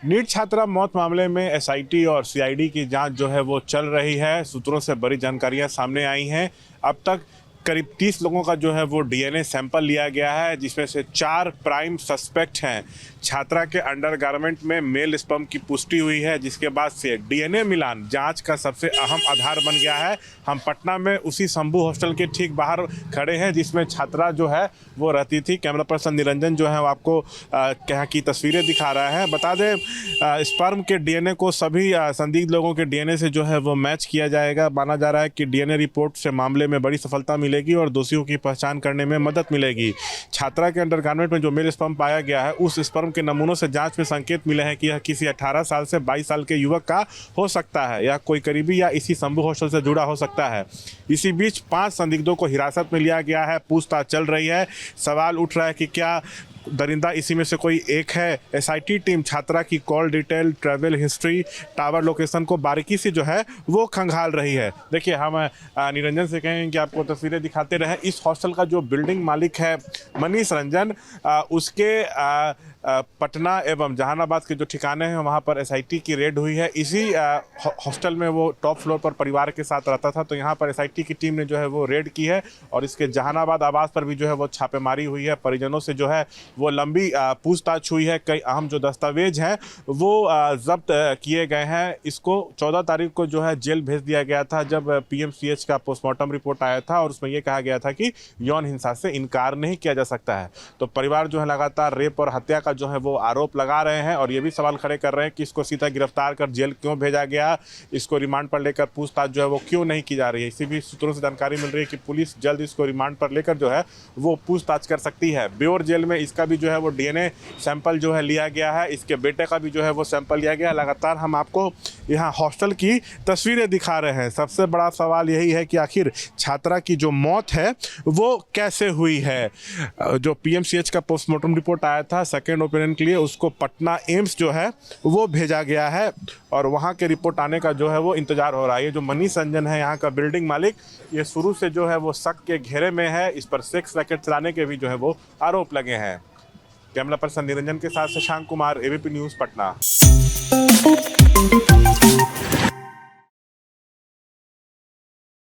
NEET छात्रा मौत मामले में एसआईटी और सीआईडी की जांच जो है वो चल रही है। सूत्रों से बड़ी जानकारियां सामने आई हैं। अब तक करीब 30 लोगों का जो है वो डीएनए सैंपल लिया गया है, जिसमें से 4 प्राइम सस्पेक्ट हैं। छात्रा के अंडरगारमेंट में मेल स्पर्म की पुष्टि हुई है, जिसके बाद से डीएनए मिलान जांच का सबसे अहम आधार बन गया है। हम पटना में उसी शंभू हॉस्टल के ठीक बाहर खड़े हैं, जिसमें छात्रा जो है वो रहती थी। कैमरा पर्सन निरंजन जो है वो आपको यहाँ की तस्वीरें दिखा रहा है। बता दें, स्पर्म के डीएनए को सभी संदिग्ध लोगों के डीएनए से जो है वो मैच किया जाएगा। माना जा रहा है कि डीएनए रिपोर्ट से मामले में बड़ी सफलता मिलेगी और दोषियों की पहचान करने में मदद मिलेगी। छात्रा के अंडरगारमेंट में जो मेल स्पर्म पाया गया है, उस स्पर्म के नमूनों से जांच में संकेत मिले हैं कि यह किसी 18 साल से 22 साल के युवक का हो सकता है, या कोई करीबी या इसी शंभू हॉस्टल से जुड़ा हो सकता है। इसी बीच 5 संदिग्धों को हिरासत में लिया गया है। पूछताछ चल रही है। सवाल उठ रहा है कि क्या दरिंदा इसी में से कोई एक है। एसआईटी टीम छात्रा की call detail, travel history, tower location को बारीकी से जो है वो खंगाल रही है। देखिए, हम निरंजन से कहेंगे कि आपको तस्वीरें दिखाते रहे। इस हॉस्टल का जो बिल्डिंग मालिक है मनीष रंजन, उसके पटना एवं जहानाबाद के जो ठिकाने हैं वहाँ पर एसआईटी की रेड हुई है। इसी हॉस्टल में वो टॉप फ्लोर पर परिवार के साथ रहता था, तो यहाँ पर एसआईटी की टीम ने जो है वो रेड की है और इसके जहानाबाद आवास पर भी जो है वो छापेमारी हुई है। परिजनों से जो है वो लंबी पूछताछ हुई है। कई अहम जो दस्तावेज हैं वो जब्त किए गए हैं। इसको 14 तारीख को जो है जेल भेज दिया गया था, जब पीएमसीएच का पोस्टमार्टम रिपोर्ट आया था और उसमें ये कहा गया था कि यौन हिंसा से इनकार नहीं किया जा सकता है। तो परिवार जो है लगातार रेप और हत्या का जो है वो आरोप लगा रहे हैं और ये भी सवाल खड़े कर रहे हैं कि इसको सीधा गिरफ्तार कर जेल क्यों भेजा गया, इसको रिमांड पर लेकर पूछताछ जो है वो क्यों नहीं की जा रही है। इसी भी सूत्रों से जानकारी मिल रही है कि पुलिस जल्द इसको रिमांड पर लेकर जो है वो पूछताछ कर सकती है। ब्योर जेल में इसका भी जो है वो डीएनए सैंपल जो है लिया गया है। इसके बेटे का भी जो है वो सैंपल लिया गया है। लगातार हम आपको यहाँ हॉस्टल की तस्वीरें दिखा रहे हैं। सबसे बड़ा सवाल यही है कि आखिर छात्रा की जो मौत है वो कैसे हुई है। जो पीएमसीएच का पोस्टमार्टम रिपोर्ट आया था सेकेंड ओपिनियन के लिए, उसको पटना एम्स जो है वो भेजा गया है और वहाँ के रिपोर्ट आने का जो है वो इंतजार हो रहा है। ये जो मनीष रंजन है यहाँ का बिल्डिंग मालिक, ये शुरू से जो है वो शक के घेरे में है। इस पर सेक्स रैकेट चलाने के भी जो है वो आरोप लगे हैं। कैमरा पर्सन निरंजन के साथ शशांक कुमार, एबीपी न्यूज़, पटना।